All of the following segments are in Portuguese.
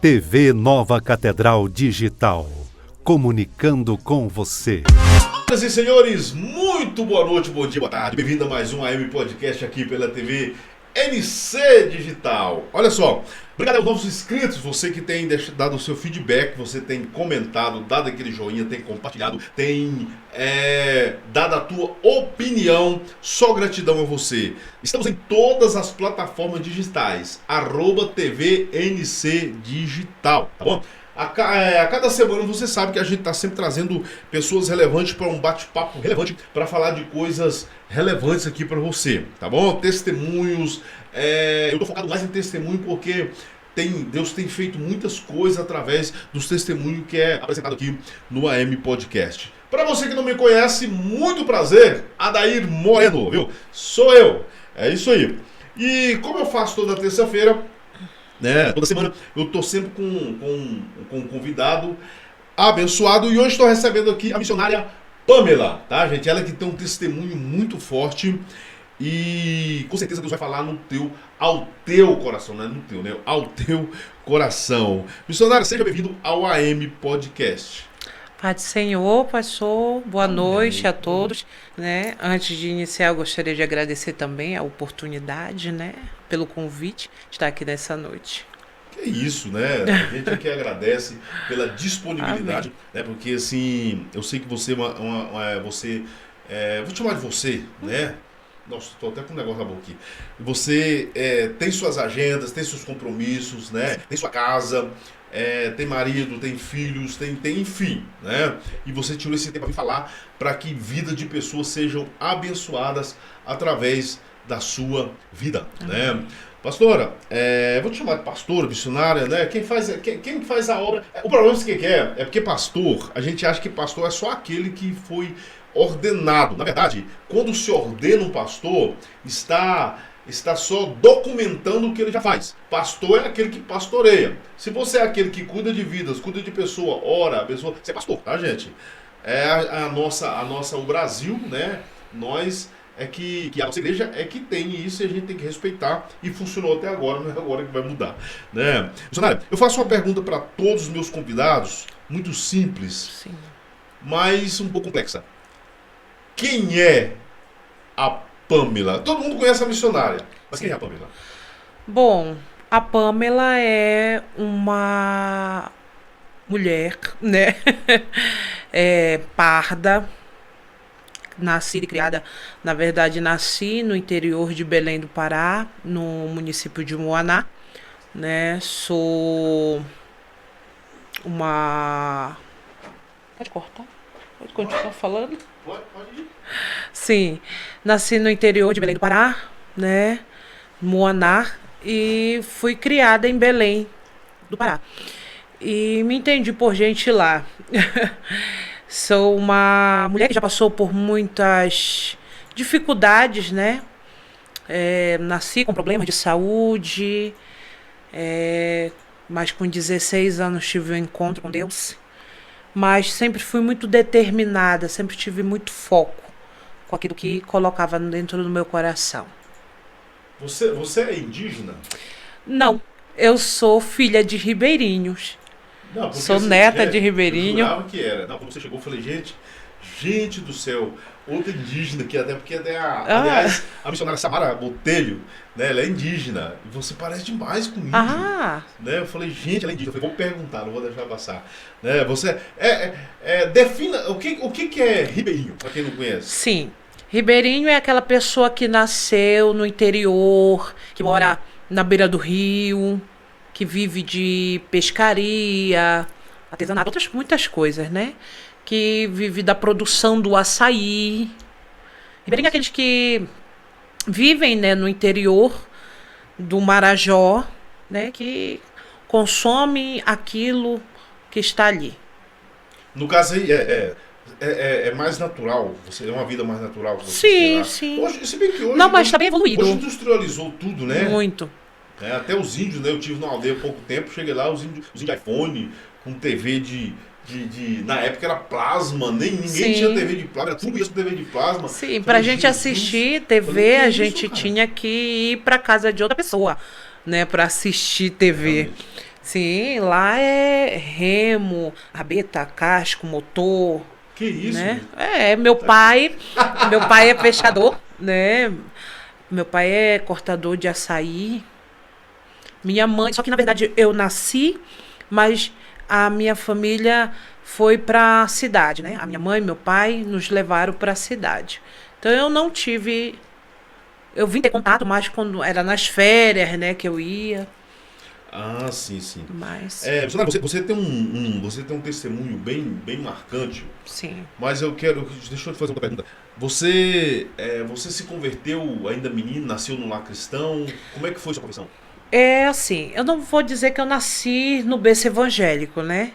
TV Nova Catedral Digital, comunicando com você. Senhoras e senhores, muito boa noite, bom dia, boa tarde. Bem-vindo a mais um AM Podcast aqui pela TV NC Digital. Olha só, obrigado aos novos inscritos, você que tem dado o seu feedback, você tem comentado, dado aquele joinha, tem compartilhado, tem dado a tua opinião. Só gratidão a você. Estamos em todas as plataformas digitais, @TV NC Digital, tá bom? A cada semana você sabe que a gente está sempre trazendo pessoas relevantes para um bate-papo relevante, para falar de coisas relevantes aqui para você, tá bom? Testemunhos, eu estou focado mais em testemunho porque Deus tem feito muitas coisas através dos testemunhos que é apresentado aqui no AM Podcast. Para você que não me conhece, muito prazer, Adair Moreno, viu? Sou eu, é isso aí. E como eu faço toda terça-feira, toda semana eu estou sempre com um convidado abençoado, e hoje estou recebendo aqui a missionária Pamela, tá, gente? Ela que tem um testemunho muito forte e com certeza Deus vai falar ao teu coração, não é no teu, né? Ao teu coração. Missionária, seja bem-vindo ao AM Podcast. Pai do Senhor, pastor, boa noite a todos, né? Antes de iniciar, eu gostaria de agradecer também a oportunidade, né? Pelo convite de estar aqui nessa noite. Que isso, né? A gente aqui agradece pela disponibilidade, né? Porque assim, eu sei que você vou te chamar de você, né? Nossa, estou até com um negócio na boca aqui. Você tem suas agendas, tem seus compromissos, né? Tem sua casa, tem marido, tem filhos, tem enfim, né? E você tirou esse tempo para vir falar para que vida de pessoas sejam abençoadas através da sua vida, né? Pastora, vou te chamar de pastora, missionária, né? Quem faz a obra... O problema é porque pastor, a gente acha que pastor é só aquele que foi ordenado. Na verdade, quando se ordena um pastor, está só documentando o que ele já faz. Pastor é aquele que pastoreia. Se você é aquele que cuida de vidas, cuida de pessoa, ora, a pessoa, você é pastor, tá, gente? O Brasil, né? Nós que a nossa igreja é que tem isso e a gente tem que respeitar, e funcionou até agora, não é agora que vai mudar, né? Missionário, eu faço uma pergunta para todos os meus convidados, muito simples, sim, mas um pouco complexa. Quem é a Pamela? Todo mundo conhece a missionária, mas quem é a Pamela? Bom, a Pamela é uma mulher, né? Parda, nascida e criada, na verdade, nasci no interior de Belém do Pará, no município de Moaná, né? Sou uma... Pode cortar? Pode continuar falando? Pode ir. Sim, nasci no interior de Belém do Pará, né? Moaná, e fui criada em Belém do Pará. E me entendi por gente lá. Sou uma mulher que já passou por muitas dificuldades, né? Nasci com problemas de saúde, mas com 16 anos tive um encontro com Deus. Mas sempre fui muito determinada, sempre tive muito foco com aquilo que colocava dentro do meu coração. Você é indígena? Não, eu sou filha de ribeirinhos. Não, sou neta de ribeirinho. Eu jurava que era. Não, quando você chegou, eu falei, gente do céu, outra indígena aqui, até porque aliás, a missionária Samara Botelho, né, ela é indígena, e você parece demais com índio. Né? Eu falei, gente, ela é indígena. Eu falei, vou perguntar, não vou deixar passar. Né? Você defina o que é ribeirinho, para quem não conhece. Sim, ribeirinho é aquela pessoa que nasceu no interior, que mora na beira do rio, que vive de pescaria, artesanato, muitas coisas, né? Que vive da produção do açaí. Ribeirinho é aqueles que vivem, né, no interior do Marajó, né? Que consomem aquilo que está ali. No caso aí, é mais natural, você é uma vida mais natural. Sim. Hoje, se bem que hoje... Não, mas está bem evoluído. Hoje industrializou tudo, né? Muito. Até os índios, né? Eu tive numa aldeia há pouco tempo, cheguei lá, os índios iPhone, com TV na época era plasma, ninguém tinha TV de plasma, era tudo isso com TV de plasma. Sim, pra gente assistir TV, a gente tinha que ir pra casa de outra pessoa, né? Pra assistir TV. Sim, lá é remo, rabeta, casco, motor, Que isso? né? Meu pai é pescador, né? Meu pai é cortador de açaí. Minha mãe, só que na verdade eu nasci, mas a minha família foi para a cidade, né? A minha mãe e meu pai nos levaram para a cidade. Então eu não tive, eu vim ter contato mais quando era nas férias, né, que eu ia, Ah, sim, sim. mas Você tem você tem um testemunho bem marcante, sim. mas deixa eu te fazer uma pergunta. Você se converteu ainda menino, nasceu num lar cristão? Como é que foi sua conversão? É assim, eu não vou dizer que eu nasci no berço evangélico, né?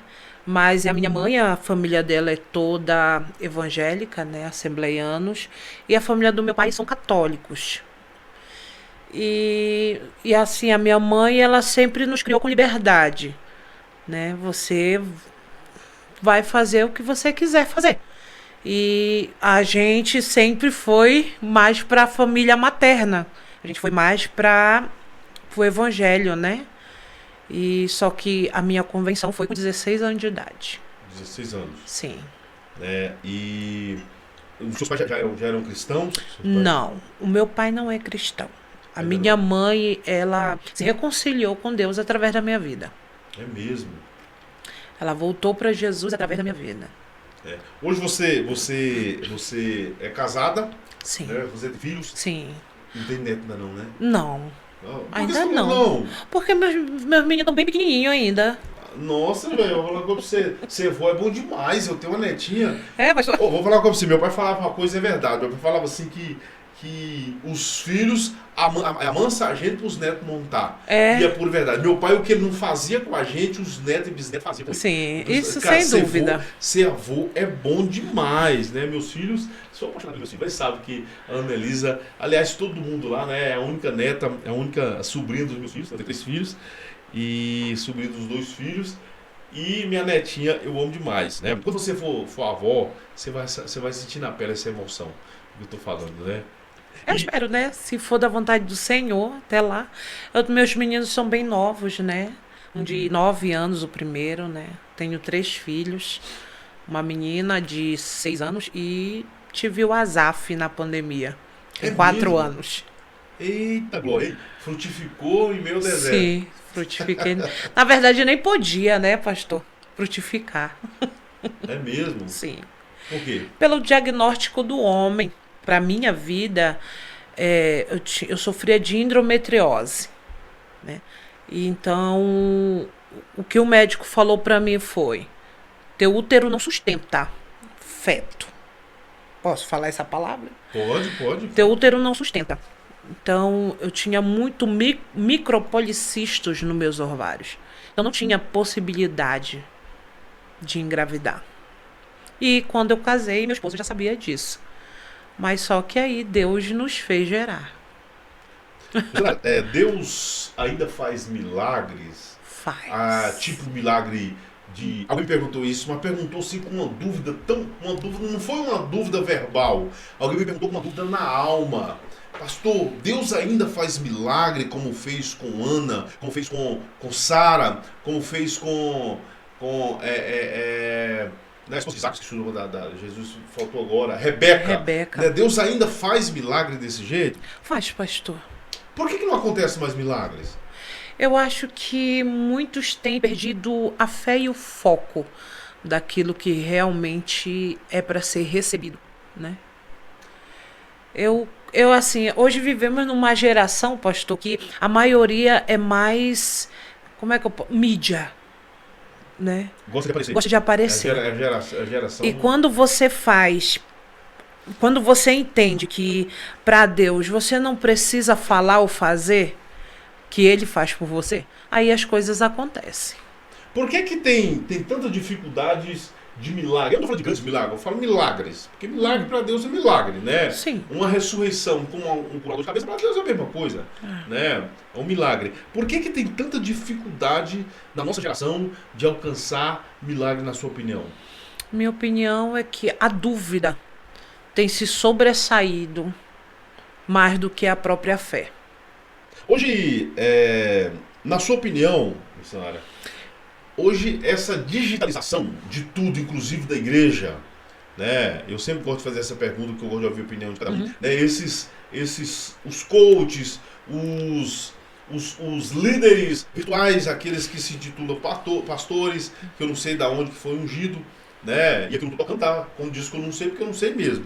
Mas a minha mãe, a família dela é toda evangélica, né? Assembleianos. E a família do meu pai são católicos. E assim, a minha mãe, ela sempre nos criou com liberdade, né? Você vai fazer o que você quiser fazer. E a gente sempre foi mais para a família materna. A gente foi mais para o evangelho, né? E só que a minha convenção foi com 16 anos de idade. 16 anos. Sim. E os seus pais já eram cristãos? Seus pais? Não, o meu pai não é cristão. A Ainda minha não. mãe, ela se reconciliou com Deus através da minha vida. É mesmo. Ela voltou para Jesus através da minha vida. Hoje você é casada, Sim. né? Você tem filhos? Sim. Não tem neto ainda não, né? Não. Por que Ainda você falou não. Porque meus meninos estão bem pequenininhos ainda. Nossa, velho, eu vou falar com você. Ser avó é bom demais. Eu tenho uma netinha. Mas Vou falar com você. Meu pai falava uma coisa, é verdade. Meu pai falava assim que os filhos amansa a gente para os netos montar. E é por verdade. Meu pai, o que ele não fazia com a gente, os netos e bisnetos faziam com ele. sim, Então, isso cara, sem dúvida. Ser avô é bom demais, né? Meus filhos, sou apaixonado pelos meus filhos. Eles sabem que a Ana Elisa, aliás, todo mundo lá, né? É a única neta, é a única sobrinha dos meus filhos. Eu tenho 3 filhos e sobrinha dos 2 filhos. E minha netinha eu amo demais, né? Quando você for avó, você vai sentir na pele essa emoção que eu tô falando, né? Eu espero, né? Se for da vontade do Senhor, até lá. Meus meninos são bem novos, né? Um de 9 anos, o primeiro, né? Tenho 3 filhos. Uma menina de 6 anos e tive o Azaf na pandemia. Com 4 mesmo? anos. Eita, glória! Frutificou em meio ao deserto. Sim, frutifiquei. Na verdade, eu nem podia, né, pastor? Frutificar. É mesmo? Sim. Por quê? Pelo diagnóstico do homem. Para minha vida, eu sofria de endometriose, né? E então, o que o médico falou para mim foi: teu útero não sustenta feto. Posso falar essa palavra? Pode. Teu útero não sustenta. Então, eu tinha muito micropolicistos nos meus ovários. Eu não tinha possibilidade de engravidar. E quando eu casei, meu esposo já sabia disso. Mas só que aí Deus nos fez gerar. Deus ainda faz milagres? Faz. Tipo milagre de... Alguém perguntou isso, mas perguntou assim com uma dúvida uma dúvida, não foi uma dúvida verbal. Alguém me perguntou com uma dúvida na alma. Pastor, Deus ainda faz milagre como fez com Ana, como fez com Sara, como fez com a esposa de Isaac, que estudou Jesus faltou agora, Rebeca. Né? Deus ainda faz milagre desse jeito? Faz, pastor. Por que não acontece mais milagres? Eu acho que muitos têm perdido a fé e o foco daquilo que realmente é para ser recebido, né? Eu assim, hoje vivemos numa geração, pastor, que a maioria é mais, mídia, né? Gosta de aparecer. É a geração. E quando você entende que para Deus você não precisa falar ou fazer, que Ele faz por você, aí as coisas acontecem. Por que tem tantas dificuldades de milagre? Eu não falo de grandes milagres, eu falo milagres. Porque milagre para Deus é milagre, né? Sim. Uma ressurreição com um curador de cabeça para Deus é a mesma coisa, né? É um milagre. Por que tem tanta dificuldade na nossa geração de alcançar milagre, na sua opinião? Minha opinião é que a dúvida tem se sobressaído mais do que a própria fé. Hoje, na sua opinião, missionária. Hoje, essa digitalização de tudo, inclusive da igreja, né? Eu sempre gosto de fazer essa pergunta, que eu gosto de ouvir a opinião de cada um. Né? Os coaches, os líderes virtuais, aqueles que se intitulam pastores, que eu não sei de onde que foi ungido, né? E aqui eu não estou cantar, como diz que eu não sei, porque eu não sei mesmo.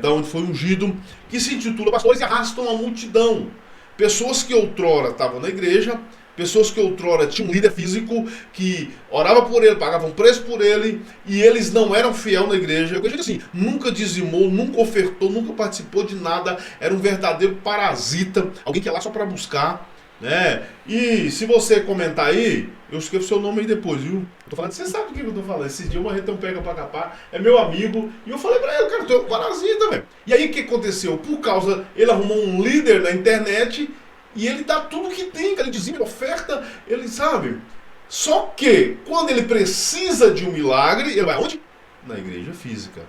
Da onde foi ungido, que se intitula pastores e arrastam a multidão. Pessoas que outrora estavam na igreja, pessoas que outrora tinham um líder físico que orava por ele, pagavam preço por ele, e eles não eram fiel na igreja. A igreja assim, nunca dizimou, nunca ofertou, nunca participou de nada, era um verdadeiro parasita, alguém que ia lá só para buscar, né? E se você comentar aí, eu escrevo seu nome aí depois, viu? Eu tô falando, você sabe do que eu tô falando. Esses dias uma rede um pega pra capar, é meu amigo, e eu falei pra ele, cara, tu é um parasita, velho. E aí o que aconteceu? Por causa, ele arrumou um líder na internet, e ele dá tudo que tem, cara, ele dizima, ele oferta, ele sabe. Só que, quando ele precisa de um milagre, ele vai onde? Na igreja física.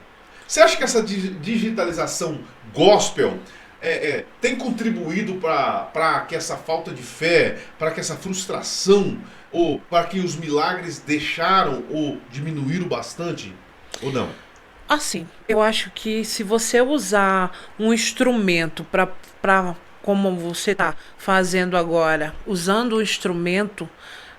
Você acha que essa digitalização gospel tem contribuído para que essa falta de fé, para que essa frustração, ou para que os milagres deixaram ou diminuíram bastante? Ou não? Assim, eu acho que se você usar um instrumento para como você está fazendo agora, usando o instrumento,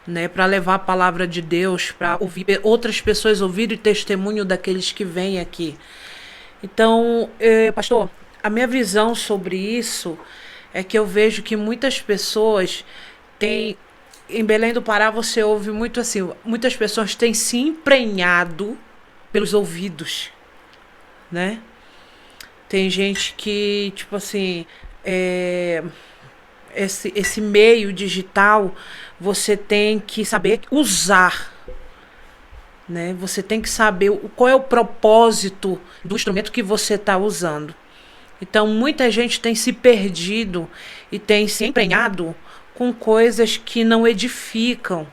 né, para levar a palavra de Deus, para ouvir outras pessoas ouvirem testemunho daqueles que vêm aqui. Então, pastor, a minha visão sobre isso é que eu vejo que muitas pessoas têm, em Belém do Pará você ouve muito assim, muitas pessoas têm se emprenhado pelos ouvidos, né? Tem gente que, tipo assim, esse meio digital você tem que saber usar, né? Você tem que saber qual é o propósito do instrumento que você está usando. Então muita gente tem se perdido e tem se empenhado com coisas que não edificam.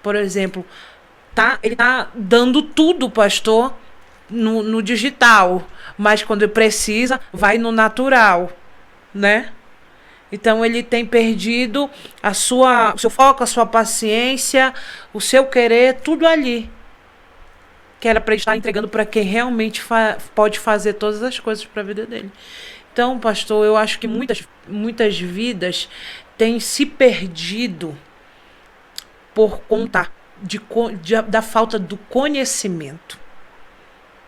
Por exemplo, ele tá dando tudo, pastor, no digital, mas quando precisa vai no natural, né? Então ele tem perdido o seu foco, a sua paciência, o seu querer, tudo ali. Que era para ele estar entregando para quem realmente pode fazer todas as coisas para a vida dele. Então, pastor, eu acho que muitas vidas têm se perdido por conta da falta do conhecimento.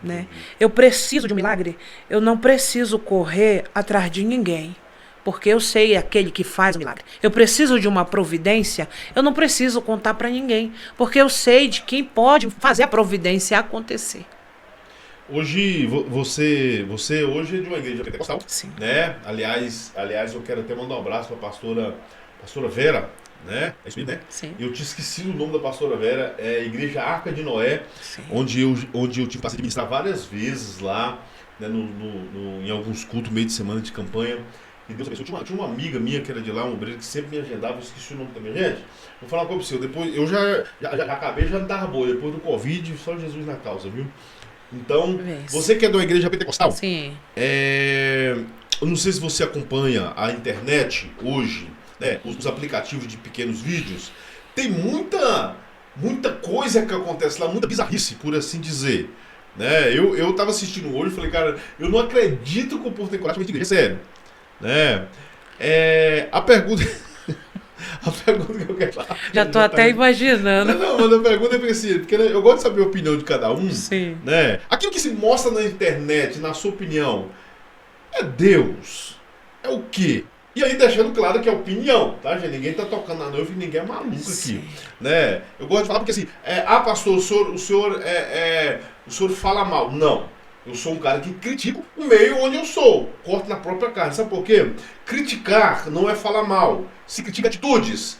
Né? Eu preciso de um milagre, eu não preciso correr atrás de ninguém, porque eu sei aquele que faz o milagre. Eu preciso de uma providência, eu não preciso contar para ninguém, porque eu sei de quem pode fazer a providência acontecer. Hoje, você hoje é de uma igreja pentecostal, Sim. Né? Aliás, eu quero até mandar um abraço para a pastora Vera, né? É isso mesmo, né? Sim. Eu te esqueci o nome da pastora Vera, é a Igreja Arca de Noé, onde eu tive que ministrar várias vezes lá, né, em alguns cultos, meio de semana de campanha. E Deus abençoe. Tinha uma amiga minha que era de lá, uma obreira que sempre me agendava, eu esqueci o nome também, gente. Vou falar uma coisa pra você, depois, eu já acabei, já não tava boa, depois do Covid, só Jesus na causa, viu? Então, você que é de uma igreja pentecostal, Sim. Eu não sei se você acompanha a internet hoje, né, os aplicativos de pequenos vídeos, tem muita coisa que acontece lá, muita bizarrice, por assim dizer. Né? Eu tava assistindo hoje e falei, cara, eu não acredito que o povo tem coragem de igreja, sério. Né? A pergunta que eu quero falar. Já tô até imaginando. Não, mas a pergunta é assim, porque eu gosto de saber a opinião de cada um. Sim. Né? Aquilo que se mostra na internet, na sua opinião, é Deus? É o quê? E aí deixando claro que é opinião, tá, gente? Ninguém tá tocando na noiva e ninguém é maluco aqui. Né? Eu gosto de falar porque assim, pastor, o senhor fala mal. Não. Eu sou um cara que critico o meio onde eu sou. Corto na própria carne. Sabe por quê? Criticar não é falar mal. Se critica atitudes,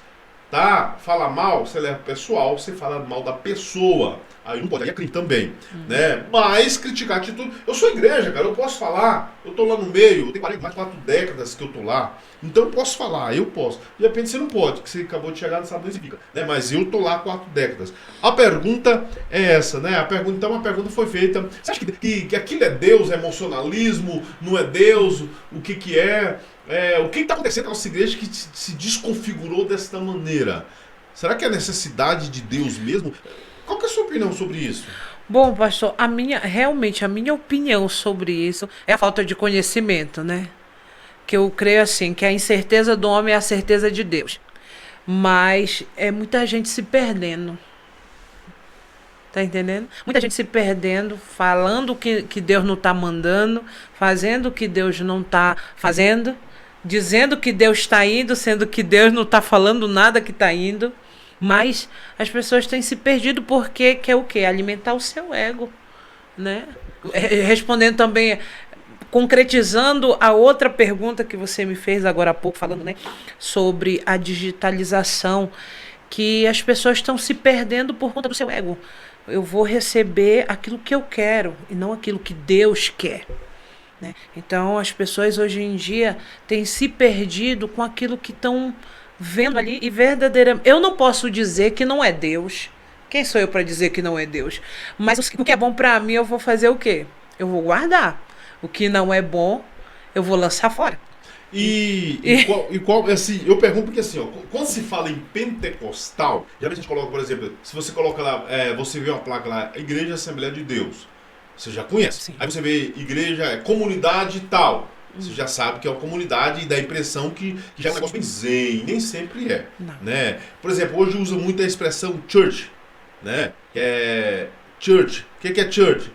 tá? Fala mal, você leva pessoal, você fala mal da pessoa. Aí não pode, aí é crime também, né? Mas criticar atitude... Eu sou igreja, cara, eu posso falar. Eu tô lá no meio, eu tenho 44 décadas que eu tô lá. Então eu posso falar, eu posso. De repente você não pode, que você acabou de chegar, não sabe onde você fica. Né? Mas eu tô lá há 4 décadas. A pergunta é essa, né? Então a pergunta foi feita. Você acha que aquilo é Deus, é emocionalismo, não é Deus? O que é? o que está acontecendo na nossa igreja que se desconfigurou desta maneira? Será que é a necessidade de Deus mesmo? Qual que é a sua opinião sobre isso? Bom, pastor, realmente a minha opinião sobre isso é a falta de conhecimento, né? Que eu creio assim, que a incerteza do homem é a certeza de Deus. Mas é muita gente se perdendo. Tá entendendo? Muita gente se perdendo, falando que Deus não está mandando, fazendo o que Deus não está fazendo, dizendo que Deus está indo, sendo que Deus não está falando nada que está indo. Mas as pessoas têm se perdido porque quer o quê? Alimentar o seu ego, né? Respondendo também, concretizando a outra pergunta que você me fez agora há pouco, falando, né, sobre a digitalização, que as pessoas estão se perdendo por conta do seu ego. Eu vou receber aquilo que eu quero e não aquilo que Deus quer, né? Então as pessoas hoje em dia têm se perdido com aquilo que estão vendo ali e verdadeiramente. Eu não posso dizer que não é Deus. Quem sou eu para dizer que não é Deus? Mas o que é bom para mim, eu vou fazer o quê? Eu vou guardar. O que não é bom, eu vou lançar fora. Assim, eu pergunto porque assim, ó, quando se fala em pentecostal, geralmente a gente coloca, por exemplo, se você coloca lá, você vê uma placa lá, Igreja Assembleia de Deus, você já conhece. Sim. Aí você vê igreja, comunidade tal, você já sabe que é uma comunidade e dá a impressão que já é um negócio bem zen, nem sempre é. Né? Por exemplo, hoje usa muito a expressão church, né? Que é church. O que é church?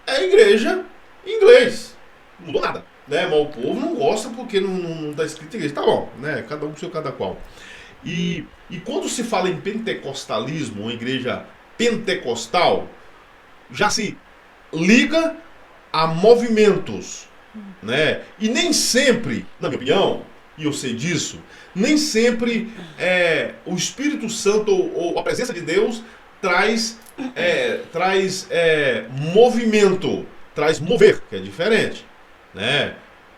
É igreja em inglês. Não mudou nada. Né? Mas o povo não gosta porque não está escrito igreja. Tá bom, né? Cada um seu cada qual. E quando se fala em pentecostalismo, uma igreja pentecostal, já se liga a movimentos, né? E nem sempre, na minha opinião, e eu sei disso, nem sempre o Espírito Santo ou a presença de Deus traz movimento, traz mover, que é diferente, né?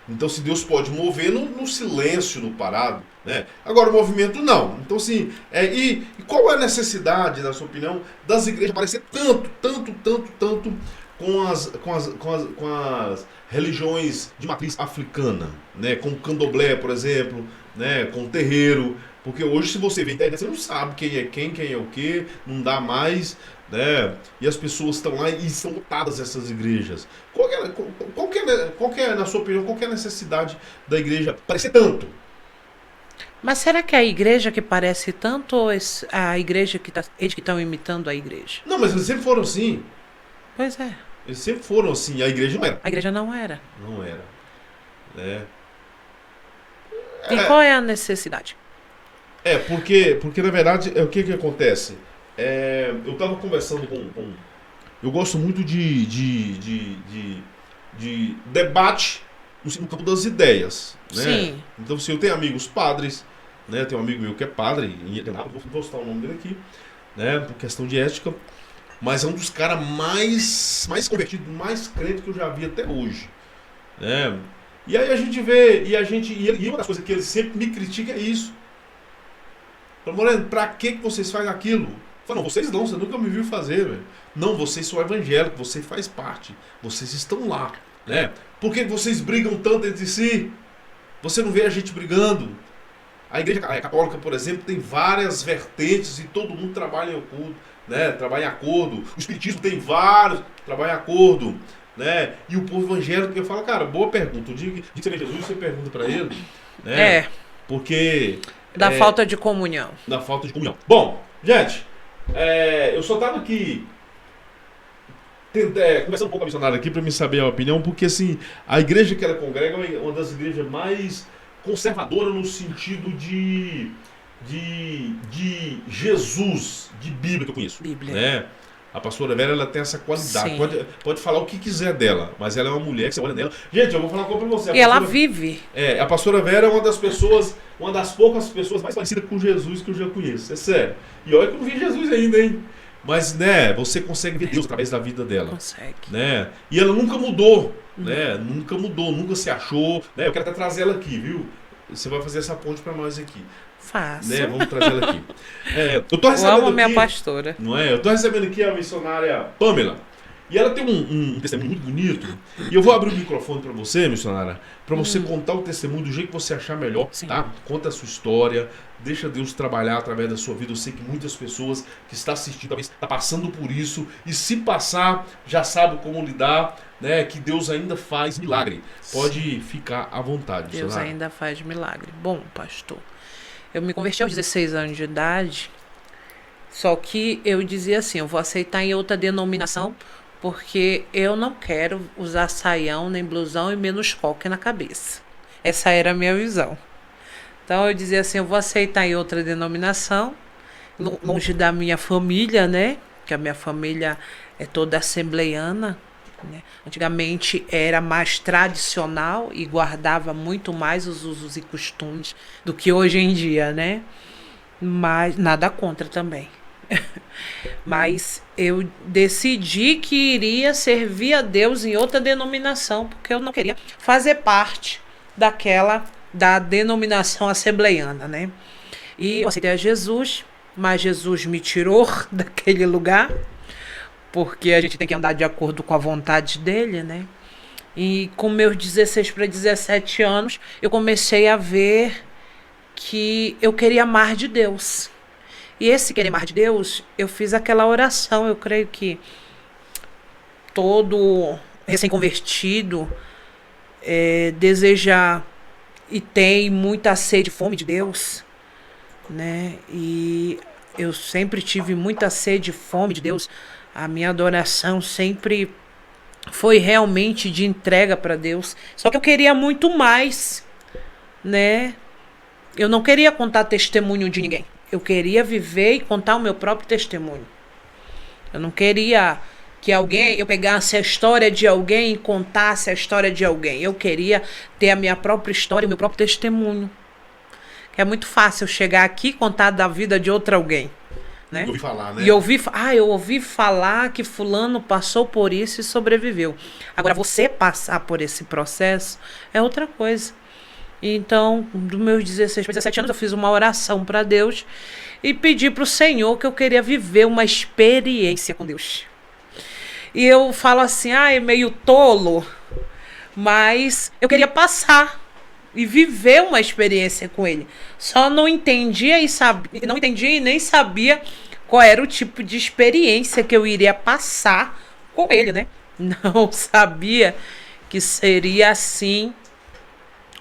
Então, se Deus pode mover no silêncio, no parado, né? Agora, o movimento não. Então, assim, e qual é a necessidade, na sua opinião, das igrejas aparecer tanto com as religiões de matriz africana, né? Com o candomblé, por exemplo, né? Com o terreiro. Porque hoje, se você vê a internet, você não sabe quem é quem é o quê, não dá mais, né? E as pessoas estão lá e são lotadas essas igrejas. Qual que é, na sua opinião, qual que é a necessidade da igreja aparecer tanto? Mas será que é a igreja que parece tanto ou a igreja eles que estão imitando a igreja? Não, mas eles sempre foram assim. Pois é. Eles sempre foram assim, a igreja não era. A igreja não era. Não era. Né? E qual é a necessidade? Porque na verdade, o que acontece? Eu estava conversando com... Eu gosto muito de debate no campo das ideias, né? Sim. Então, se eu tenho amigos padres, né? Eu tenho um amigo meu que é padre, não vou citar o nome dele aqui, né? Por questão de ética, mas é um dos caras mais convertidos, mais crente que eu já vi até hoje, né? E aí a gente vê, e uma das coisas que ele sempre me critica é isso. Moreno, pra que vocês fazem aquilo? Fala, não, vocês não, você nunca me viu fazer, velho. Não, vocês são evangélicos, você faz parte. Vocês estão lá, né? Por que vocês brigam tanto entre si? Você não vê a gente brigando? A igreja católica, por exemplo, tem várias vertentes e todo mundo trabalha em acordo, né? Trabalha em acordo. O espiritismo tem vários, trabalha em acordo, né? E o povo evangélico, eu falo, cara, boa pergunta. O dia que você vê Jesus, você pergunta pra ele, né? Porque... Da falta de comunhão. Da falta de comunhão. Bom, gente, eu só estava aqui conversando um pouco com a missionária aqui para me saber a opinião, porque assim, a igreja que ela congrega é uma das igrejas mais conservadoras no sentido de Jesus, de Bíblia que eu conheço. Bíblia. Né? A pastora Vera, ela tem essa qualidade. Pode falar o que quiser dela, mas ela é uma mulher que você olha nela. Gente, eu vou falar uma coisa pra você. E ela vive. A pastora Vera é uma das pessoas, uma das poucas pessoas mais parecidas com Jesus que eu já conheço. É sério. E olha que eu não vi Jesus ainda, hein? Mas, né, você consegue ver Deus através da vida dela. Consegue. Né? E ela nunca mudou, né? Nunca mudou, nunca se achou. Né? Eu quero até trazer ela aqui, viu? Você vai fazer essa ponte pra nós aqui. Faço. Né? Vamos trazer ela aqui. Eu tô recebendo amo a minha aqui, pastora. não é? Eu tô recebendo aqui a missionária Pamela. E ela tem um testemunho muito bonito. E eu vou abrir o microfone para você, missionária, para você contar o testemunho do jeito que você achar melhor, Sim. tá? Conta a sua história, deixa Deus trabalhar através da sua vida. Eu sei que muitas pessoas que estão assistindo talvez estão passando por isso, e se passar, já sabe como lidar, né? Que Deus ainda faz milagre. Pode ficar à vontade, Deus missionária. ainda faz milagre. Bom, pastor, eu me converti aos 16 anos de idade, só que eu dizia assim, eu vou aceitar em outra denominação, porque eu não quero usar saião, nem blusão e menos coque na cabeça. Essa era a minha visão. Então eu dizia assim, eu vou aceitar em outra denominação, longe da minha família, né? Que a minha família é toda assembleiana, né? Antigamente era mais tradicional e guardava muito mais os usos e costumes do que hoje em dia, né? Mas nada contra também. Mas eu decidi que iria servir a Deus em outra denominação, porque eu não queria fazer parte da denominação assembleiana, né? E eu aceitei a Jesus, mas Jesus me tirou daquele lugar, porque a gente tem que andar de acordo com a vontade dele, né? E com meus 16 para 17 anos, eu comecei a ver que eu queria mais de Deus. E esse querer mais de Deus, eu fiz aquela oração. Eu creio que todo recém-convertido deseja e tem muita sede e fome de Deus, né? E eu sempre tive muita sede e fome de Deus. A minha adoração sempre foi realmente de entrega para Deus. Só que eu queria muito mais, né? Eu não queria contar testemunho de ninguém. Eu queria viver e contar o meu próprio testemunho. Eu não queria que eu pegasse a história de alguém e contasse a história de alguém. Eu queria ter a minha própria história, o meu próprio testemunho. É muito fácil chegar aqui e contar da vida de outro alguém, né? Eu ouvi falar, né? E eu ouvi falar que fulano passou por isso e sobreviveu. Agora, você passar por esse processo é outra coisa. Então, dos meus 16 para 17 anos, eu fiz uma oração para Deus e pedi para o Senhor que eu queria viver uma experiência com Deus. E eu falo assim, é meio tolo, mas eu queria passar e viver uma experiência com Ele. Só não entendia e nem sabia qual era o tipo de experiência que eu iria passar com Ele, né? Não sabia que seria assim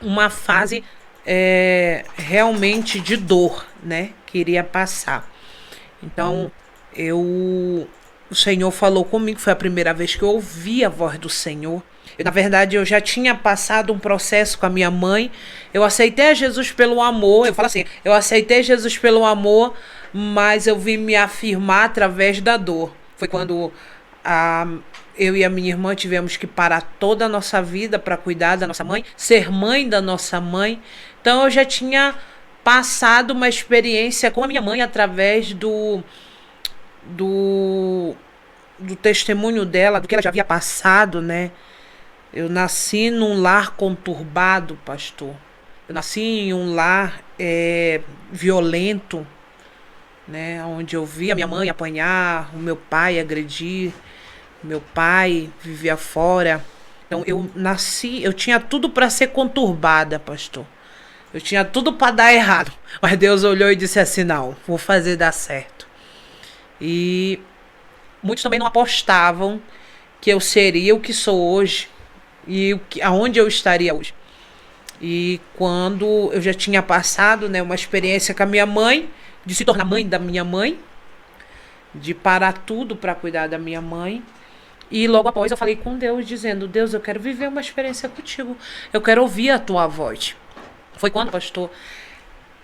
uma fase realmente de dor, né? Que iria passar. Então, o Senhor falou comigo, foi a primeira vez que eu ouvi a voz do Senhor. Na verdade, eu já tinha passado um processo com a minha mãe. Eu aceitei a Jesus pelo amor. Eu falo assim, eu aceitei Jesus pelo amor, mas eu vim me afirmar através da dor. Foi quando eu e a minha irmã tivemos que parar toda a nossa vida para cuidar da nossa mãe, ser mãe da nossa mãe. Então eu já tinha passado uma experiência com a minha mãe através do testemunho dela, do que ela já havia passado, né? Eu nasci num lar conturbado, pastor. Eu nasci em um lar violento, né? Onde eu via minha mãe apanhar, o meu pai agredir. Meu pai vivia fora. Então eu tinha tudo para ser conturbada, pastor. Eu tinha tudo para dar errado. Mas Deus olhou e disse assim, não, vou fazer dar certo. E muitos também não apostavam que eu seria o que sou hoje e aonde eu estaria hoje. E quando eu já tinha passado, né, uma experiência com a minha mãe, de se tornar mãe da minha mãe, de parar tudo para cuidar da minha mãe. E logo após eu falei com Deus, dizendo, Deus, eu quero viver uma experiência contigo. Eu quero ouvir a tua voz. Foi quando, pastor,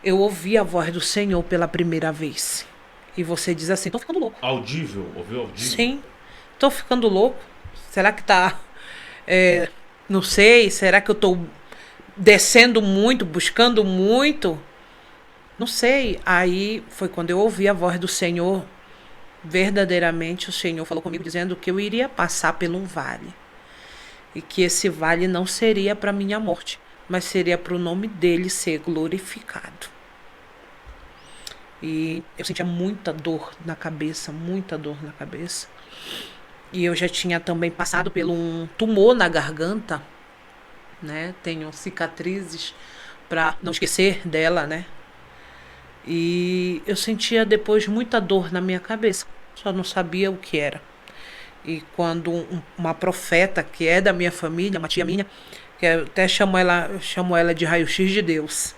eu ouvi a voz do Senhor pela primeira vez. E você diz assim, tô ficando louco. Audível? Ouviu audível? Sim, tô ficando louco. Será que tá... não sei, será que eu tô descendo muito, buscando muito? Não sei. Aí foi quando eu ouvi a voz do Senhor. Verdadeiramente o Senhor falou comigo dizendo que eu iria passar por um vale e que esse vale não seria para minha morte, mas seria para o nome dele ser glorificado. E eu sentia muita dor na cabeça, E eu já tinha também passado por um tumor na garganta, né? Tenho cicatrizes para não esquecer dela, né? E eu sentia depois muita dor na minha cabeça, só não sabia o que era. E quando uma profeta que é da minha família, uma tia minha, que eu até chamo ela de raio-x de Deus,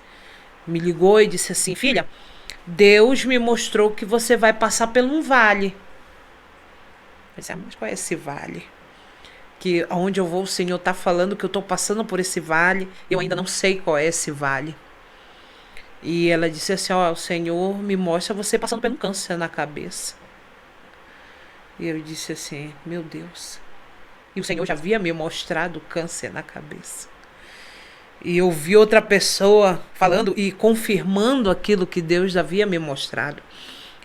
me ligou e disse assim: filha, Deus me mostrou que você vai passar por um vale. Eu disse: mas qual é esse vale? Que aonde eu vou, o Senhor está falando que eu estou passando por esse vale, eu ainda não sei qual é esse vale. E ela disse assim: ó, o Senhor me mostra você passando por um câncer na cabeça. E eu disse assim: meu Deus. E o Senhor já havia me mostrado câncer na cabeça. E eu vi outra pessoa falando e confirmando aquilo que Deus havia me mostrado.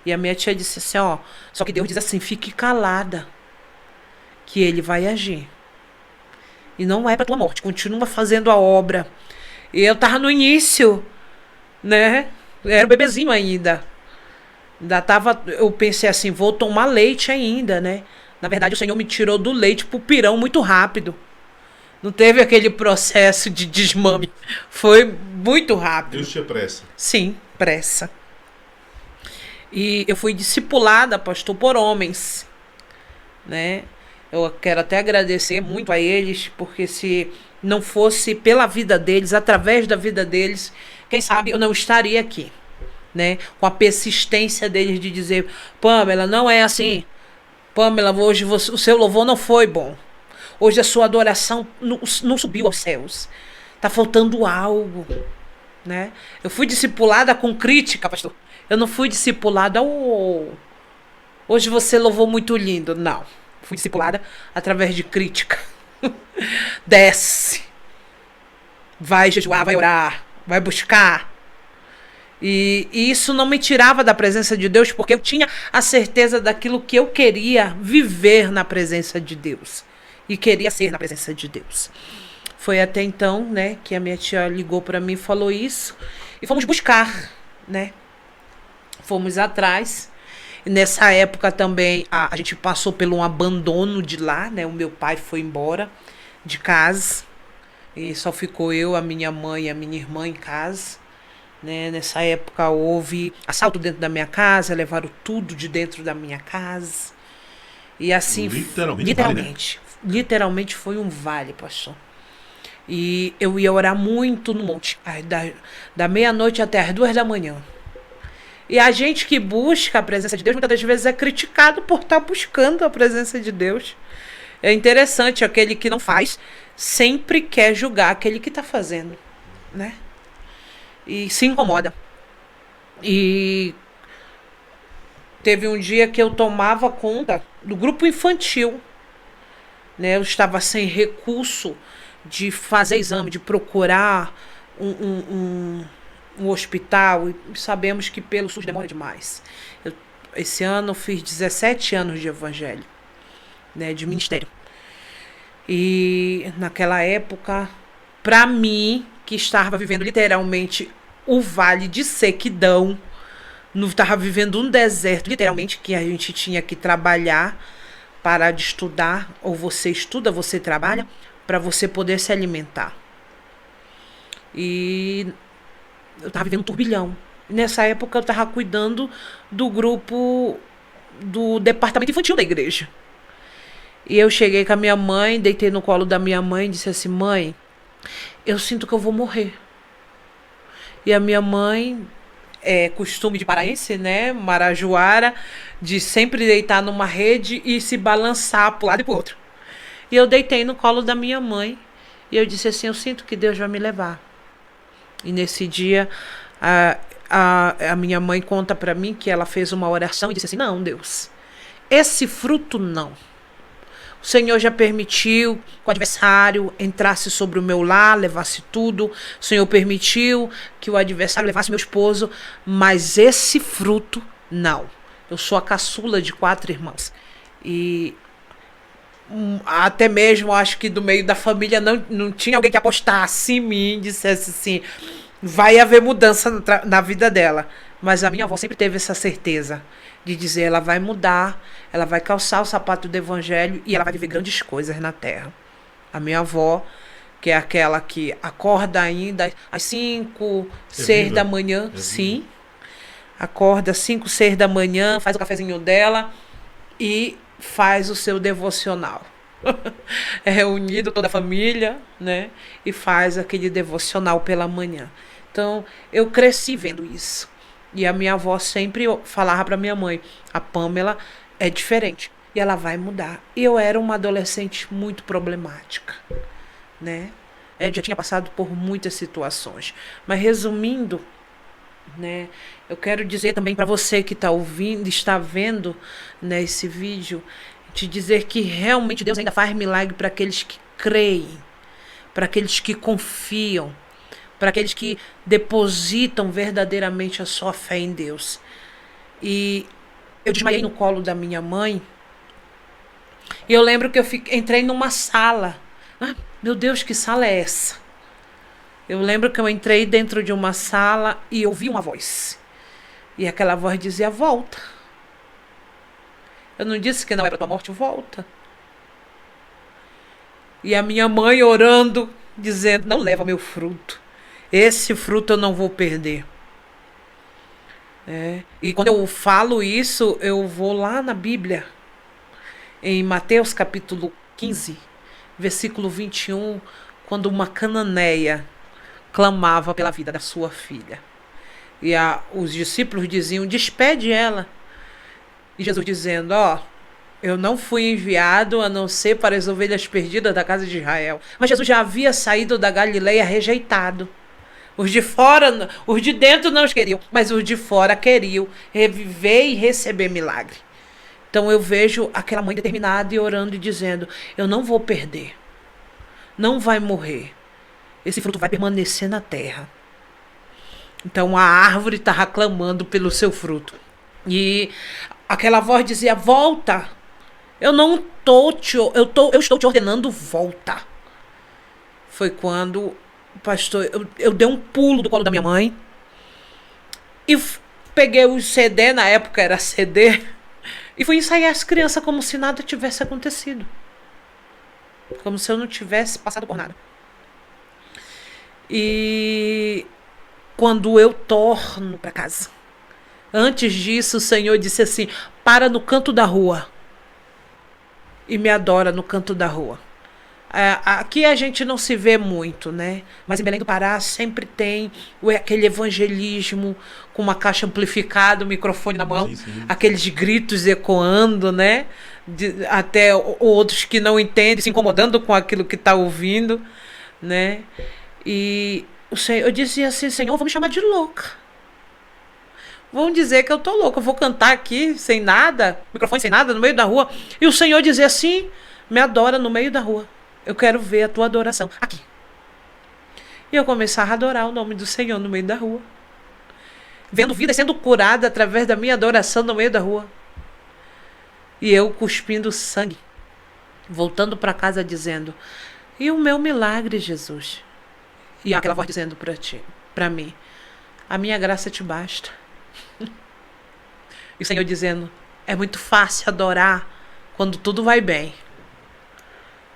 E a minha tia disse assim: ó, só que Deus diz assim, fique calada, que Ele vai agir. E não é para tua morte, continua fazendo a obra. E eu estava no início, né? Eu era um bebezinho ainda. Eu pensei assim, vou tomar leite ainda, né? Na verdade, o Senhor me tirou do leite pro pirão muito rápido. Não teve aquele processo de desmame. Foi muito rápido. Deus tinha pressa. Sim, pressa. E eu fui discipulada, pastor, por homens, né? Eu quero até agradecer muito a eles, porque se não fosse pela vida deles, através da vida deles, quem sabe eu não estaria aqui, né? Com a persistência deles de dizer: Pamela, não é assim. Pamela, hoje o seu louvor não foi bom. Hoje a sua adoração não subiu aos céus. Está faltando algo, né? Eu fui discipulada com crítica, pastor. Eu não fui discipulada, hoje você louvou muito lindo. Não. Fui discipulada através de crítica. Desce. Vai jejuar, vai orar, vai buscar. E isso não me tirava da presença de Deus, porque eu tinha a certeza daquilo que eu queria viver na presença de Deus. E queria ser na presença de Deus. Foi até então, né, que a minha tia ligou para mim e falou isso. E fomos buscar, né? Fomos atrás. E nessa época também a gente passou por um abandono de lá, né? O meu pai foi embora de casa. E só ficou eu, a minha mãe e a minha irmã em casa. Né? Nessa época houve assalto dentro da minha casa, levaram tudo de dentro da minha casa. E assim, literalmente foi um vale, pastor. E eu ia orar muito no monte, da meia-noite até as 2 da manhã. E a gente que busca a presença de Deus, muitas das vezes é criticado por estar buscando a presença de Deus. É interessante, aquele que não faz sempre quer julgar aquele que está fazendo, né? E se incomoda. E teve um dia que eu tomava conta do grupo infantil, né? Eu estava sem recurso de fazer exame, de procurar um hospital, e sabemos que pelo SUS demora demais. Esse ano eu fiz 17 anos de evangelho, né? De ministério. E naquela época, para mim, que estava vivendo literalmente o vale de sequidão, não estava vivendo um deserto, literalmente, que a gente tinha que trabalhar, parar de estudar, ou você estuda, você trabalha, para você poder se alimentar. E eu estava vivendo um turbilhão. Nessa época eu estava cuidando do grupo do departamento infantil da igreja. E eu cheguei com a minha mãe, deitei no colo da minha mãe e disse assim: mãe, eu sinto que eu vou morrer. E a minha mãe, costume de paraense, né, marajoara, de sempre deitar numa rede e se balançar para um lado e para o outro. E eu deitei no colo da minha mãe e eu disse assim: eu sinto que Deus vai me levar. E nesse dia a minha mãe conta para mim que ela fez uma oração e disse assim: não, Deus, esse fruto não. O Senhor já permitiu que o adversário entrasse sobre o meu lar, levasse tudo. O Senhor permitiu que o adversário levasse meu esposo, mas esse fruto, não. Eu sou a caçula de 4 irmãos. E até mesmo acho que do meio da família não tinha alguém que apostasse em mim e dissesse assim: vai haver mudança na vida dela. Mas a minha avó sempre teve essa certeza de dizer, ela vai mudar, ela vai calçar o sapato do evangelho e ela vai viver grandes coisas na terra. A minha avó, que é aquela que acorda ainda às 5, 6 da manhã, sim. Acorda às 5, 6 da manhã, faz o cafezinho dela e faz o seu devocional. É reunido toda a família, né? E faz aquele devocional pela manhã. Então, eu cresci vendo isso. E a minha avó sempre falava para minha mãe, a Pamela é diferente e ela vai mudar. E eu era uma adolescente muito problemática, né? Eu já tinha passado por muitas situações. Mas resumindo, né, eu quero dizer também para você que está ouvindo, está vendo, né, esse vídeo, te dizer que realmente Deus ainda faz milagre para aqueles que creem, para aqueles que confiam, para aqueles que depositam verdadeiramente a sua fé em Deus. E eu desmaiei no colo da minha mãe. E eu lembro que eu entrei numa sala. Ah, meu Deus, que sala é essa? Eu lembro que eu entrei dentro de uma sala e ouvi uma voz. E aquela voz dizia, volta. Eu não disse que não é para tua morte, volta. E a minha mãe orando, dizendo, não leva meu fruto. Esse fruto eu não vou perder. E quando eu falo isso, eu vou lá na Bíblia, em Mateus capítulo 15, versículo 21, quando uma cananeia clamava pela vida da sua filha. E os discípulos diziam, despede ela. E Jesus dizendo, eu não fui enviado a não ser para as ovelhas perdidas da casa de Israel. Mas Jesus já havia saído da Galileia rejeitado. Os de fora, os de dentro não os queriam, mas os de fora queriam reviver e receber milagre. Então eu vejo aquela mãe determinada e orando e dizendo, eu não vou perder, não vai morrer, esse fruto vai permanecer na terra. Então a árvore estava clamando pelo seu fruto. E aquela voz dizia, volta, eu estou te ordenando, volta. Foi quando... Pastor, eu dei um pulo do colo da minha mãe e peguei o CD, na época era CD, e fui ensaiar as crianças como se nada tivesse acontecido. Como se eu não tivesse passado por nada. E quando eu torno para casa, antes disso o Senhor disse assim, para no canto da rua e me adora no canto da rua. Aqui a gente não se vê muito, né? Mas em Belém do Pará sempre tem aquele evangelismo com uma caixa amplificada, um microfone na mão, sim. Aqueles gritos ecoando, né? Até outros que não entendem, se incomodando com aquilo que está ouvindo, né? E eu dizia assim, Senhor, vão me chamar de louca. Vão dizer que eu tô louca, eu vou cantar aqui sem nada, microfone sem nada, no meio da rua. E o Senhor dizia assim, me adora no meio da rua. Eu quero ver a tua adoração aqui. E eu começava a adorar o nome do Senhor no meio da rua. Vendo vidas sendo curadas através da minha adoração no meio da rua. E eu cuspindo sangue. Voltando para casa dizendo, e o meu milagre, Jesus? E aquela voz dizendo para mim, a minha graça te basta. E o Senhor dizendo, é muito fácil adorar quando tudo vai bem.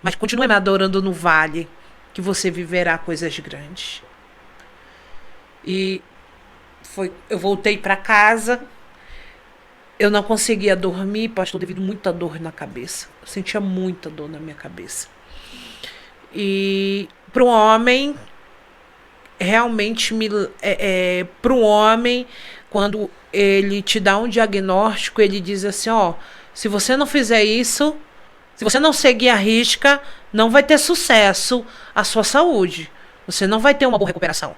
Mas continue me adorando no vale, que você viverá coisas grandes. E eu voltei para casa, eu não conseguia dormir, pastor, devido a muita dor na cabeça. Eu sentia muita dor na minha cabeça. E para um homem, realmente, para um homem, quando ele te dá um diagnóstico, ele diz assim, se você não fizer isso... Se você não seguir a risca, não vai ter sucesso a sua saúde. Você não vai ter uma boa recuperação.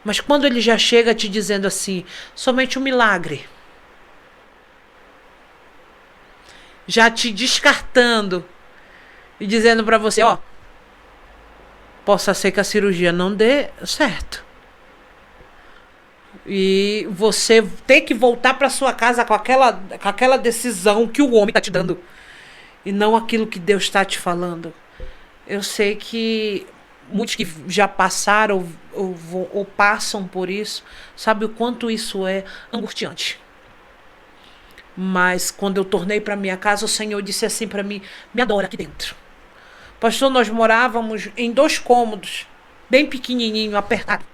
Mas quando ele já chega te dizendo assim, somente um milagre. Já te descartando e dizendo para você, possa ser que a cirurgia não dê certo. E você tem que voltar para sua casa com aquela decisão que o homem está te dando. E não aquilo que Deus está te falando. Eu sei que muitos que já passaram ou passam por isso, sabe o quanto isso é angustiante. Mas quando eu tornei para minha casa, o Senhor disse assim para mim: me adora aqui dentro. Pastor, nós morávamos em 2 cômodos, bem pequenininho, apertado.